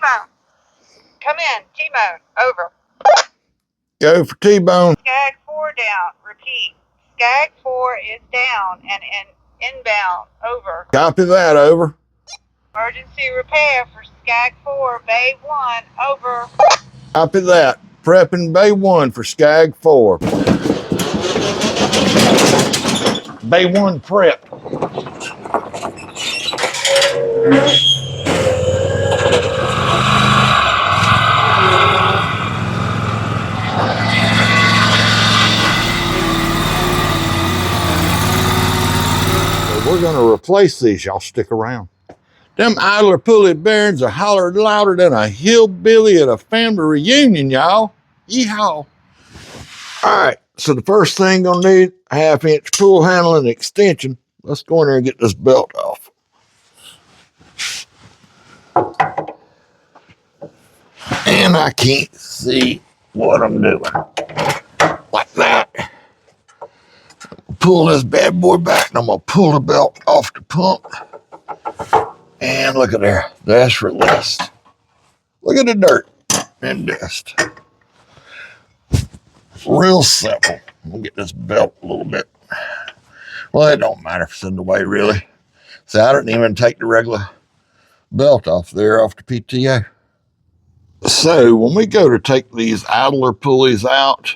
T-bone. Come in, T-bone, over. Go for T-bone. Scag 4 down, repeat. Scag 4 is down and inbound, over. Copy that, over. Emergency repair for Scag 4, Bay 1, over. Copy that. Prepping Bay 1 for Scag 4. Bay 1 prep. We're going to replace these. Y'all stick around. Them idler pulley bearings are hollered louder than a hillbilly at a family reunion, y'all. Yeehaw. All right, so the first thing gonna need, a 1/2-inch pull handle and extension. Let's go in there and get this belt off. And I can't see what I'm doing. Like that. Pull this bad boy back and I'm gonna pull the belt off the pump. And look at there, that's released. Look at the dirt and dust. Real simple. We'll get this belt a little bit. Well, it don't matter if it's in the way, really. See, I didn't even take the regular belt off there, off the PTO. So when we go to take these idler pulleys out,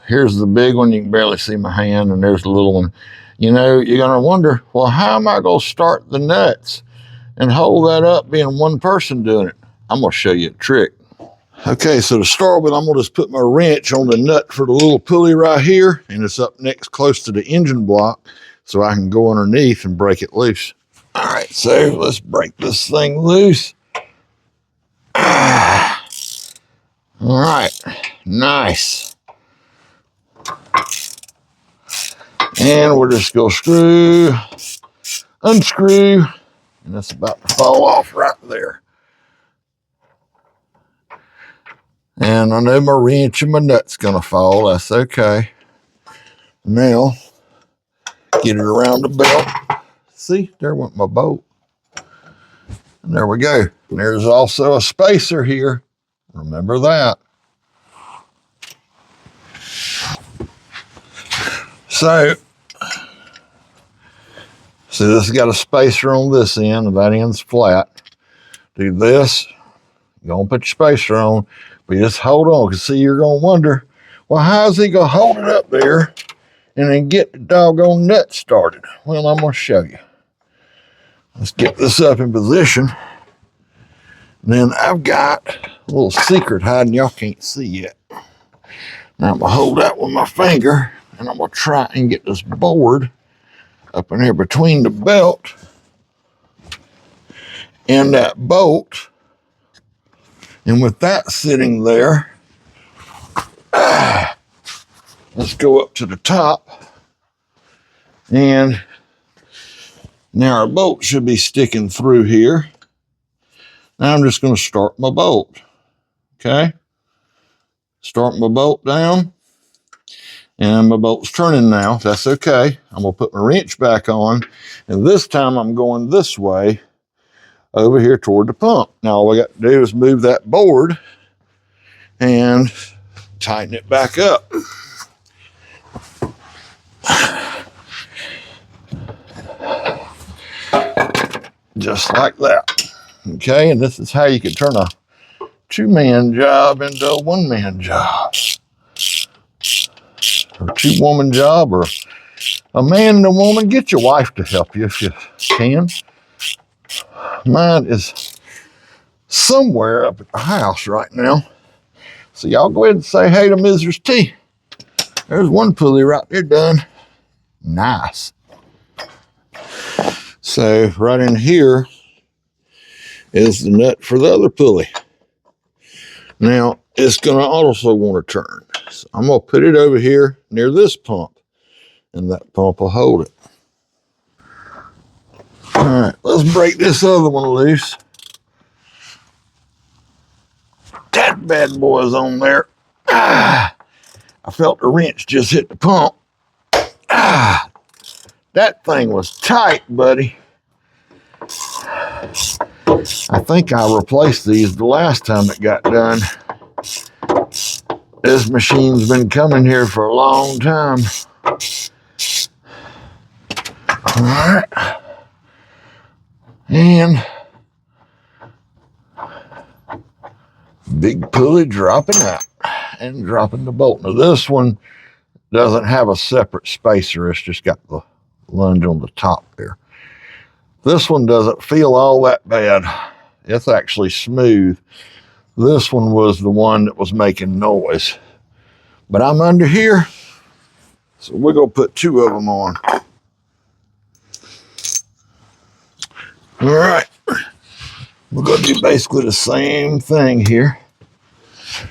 here's the big one. You can barely see my hand, and there's the little one. You know, you're going to wonder, well, how am I going to start the nuts and hold that up being one person doing it? I'm going to show you a trick. Okay, so to start with, I'm going to just put my wrench on the nut for the little pulley right here, and it's up next close to the engine block, so I can go underneath and break it loose. All right, so let's break this thing loose. All right, nice. And we're just going to unscrew, and it's about to fall off right there. And I know my wrench and my nut's gonna fall, that's okay. Now, get it around the belt. See, there went my bolt. And there we go. And there's also a spacer here. Remember that. So this has got a spacer on this end, and that end's flat. Do this, you're gonna put your spacer on, but you just hold on, because see, you're gonna wonder, well, how's he gonna hold it up there and then get the doggone nut started? Well, I'm gonna show you. Let's get this up in position. And then I've got a little secret hiding y'all can't see yet. Now I'm gonna hold that with my finger, and I'm gonna try and get this board up in here between the belt and that bolt. And with that sitting there, let's go up to the top. And now our bolt should be sticking through here. Now I'm just going to start my bolt. Okay? Start my bolt down. And my bolt's turning now. That's okay. I'm going to put my wrench back on. And this time I'm going this way over here toward the pump. Now all we got to do is move that board and tighten it back up. Just like that. Okay, and this is how you can turn a two-man job into a one-man job. Or two-woman job, or a man and a woman. Get your wife to help you if you can. Mine is somewhere up at the house right now. So y'all go ahead and say hey to Mrs. T. There's one pulley right there done. Nice. So right in here is the nut for the other pulley. Now it's gonna also want to turn. So I'm gonna put it over here near this pump, and that pump will hold it. All right, let's break this other one loose. That bad boy's on there. I felt the wrench just hit the pump. That thing was tight, buddy. I think I replaced these the last time it got done. This machine's been coming here for a long time. All right. And big pulley dropping out and dropping the bolt. Now this one doesn't have a separate spacer. It's just got the lunge on the top there. This one doesn't feel all that bad. It's actually smooth. This one was the one that was making noise. But I'm under here, so we're going to put two of them on. All right. We're going to do basically the same thing here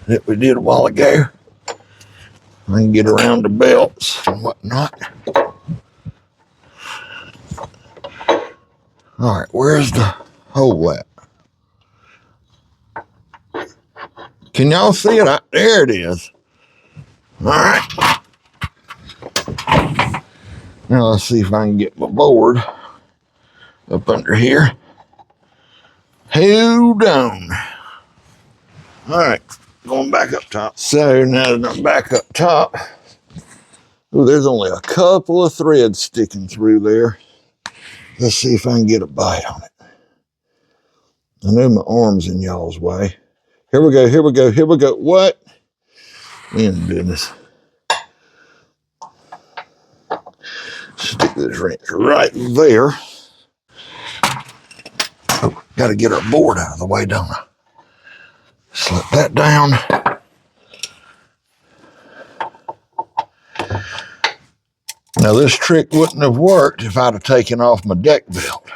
that we did a while ago. I can get around the belts and whatnot. All right, where's the hole at? Can y'all see it? There it is. All right. Now let's see if I can get my board up under here. Hold on. All right, going back up top. So now that I'm back up top, oh, there's only a couple of threads sticking through there. Let's see if I can get a bite on it. I know my arm's in y'all's way. Here we go, here we go, here we go. What? In goodness. Stick this wrench right there. Oh, got to get our board out of the way, don't I? Slip that down. Now this trick wouldn't have worked if I'd have taken off my deck belt.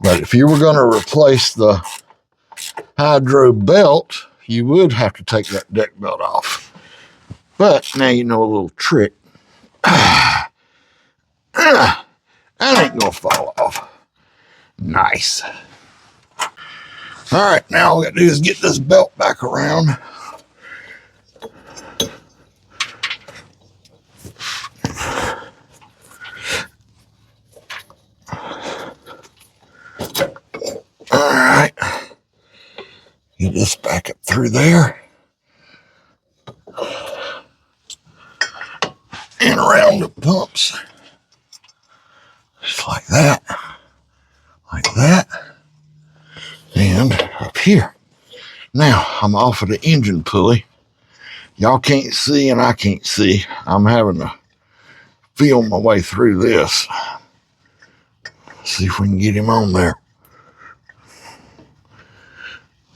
But if you were going to replace the hydro belt, you would have to take that deck belt off. But now you know a little trick. That ain't going to fall off. Nice. All right, now all we got to do is get this belt back around. All right. Get this back up through there. And around the pumps. Just like that. Like that. And up here. Now, I'm off of the engine pulley. Y'all can't see and I can't see. I'm having to feel my way through this. See if we can get him on there.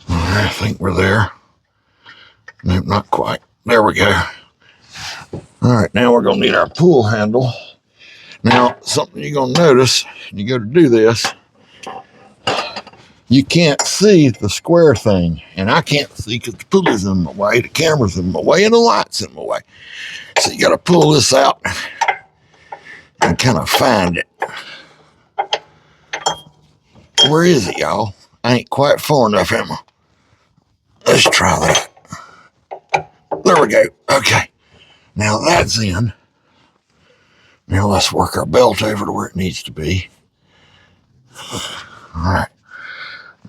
I think we're there. Nope, not quite. There we go. All right, now we're going to need our pull handle. Now, something you're going to notice, you go to do this, you can't see the square thing. And I can't see because the pulley's in my way, the camera's in my way, and the light's in my way. So you got to pull this out and kind of find it. Where is it, y'all? I ain't quite far enough, am I? Let's try that. There we go. Okay. Now that's in. Now let's work our belt over to where it needs to be. All right.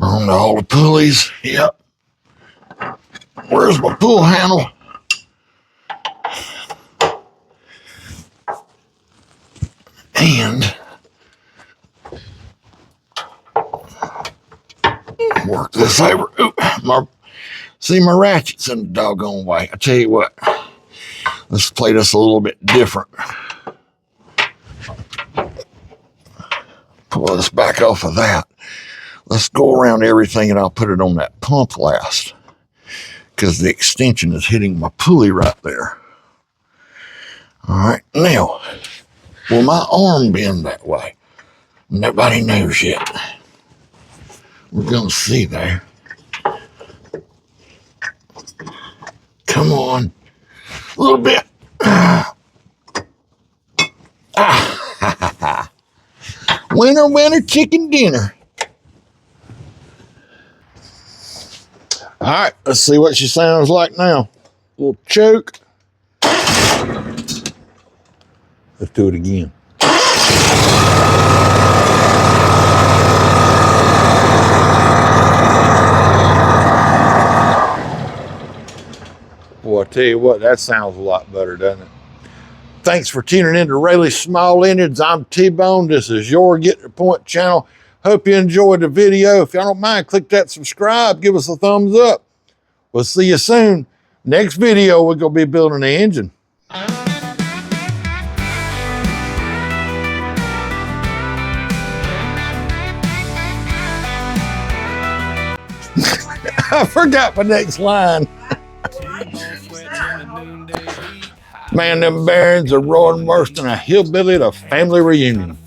On to all the pulleys. Yep. Where's my pull handle? And work this over. Ooh, see, my ratchet's in the doggone way. I tell you what. Let's play this a little bit different. Pull this back off of that. Let's go around everything and I'll put it on that pump last. Because the extension is hitting my pulley right there. All right, now, will my arm bend that way? Nobody knows yet. We're going to see there. Come on. A little bit. Winner, winner, chicken dinner. All right, let's see what she sounds like now. A little choke. Let's do it again. I tell you what, that sounds a lot better, doesn't it? Thanks for tuning in to Rayleigh's Small Engines. I'm T-Bone. This is your Get to the Point channel. Hope you enjoyed the video. If y'all don't mind, click that subscribe. Give us a thumbs up. We'll see you soon. Next video, we're going to be building the engine. I forgot my next line. Man, them bearings are roaring worse than a hillbilly at a family reunion.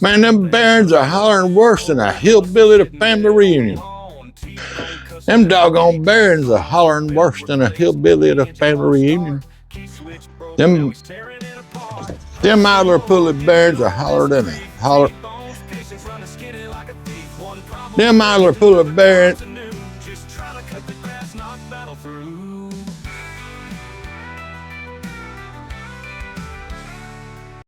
Man, them bearings are hollering worse than a hillbilly at a family reunion. Them doggone bearings are hollering worse than a hillbilly at a family reunion. Them idler pulley bearings are holler than a holler. Them idler pulley bearings.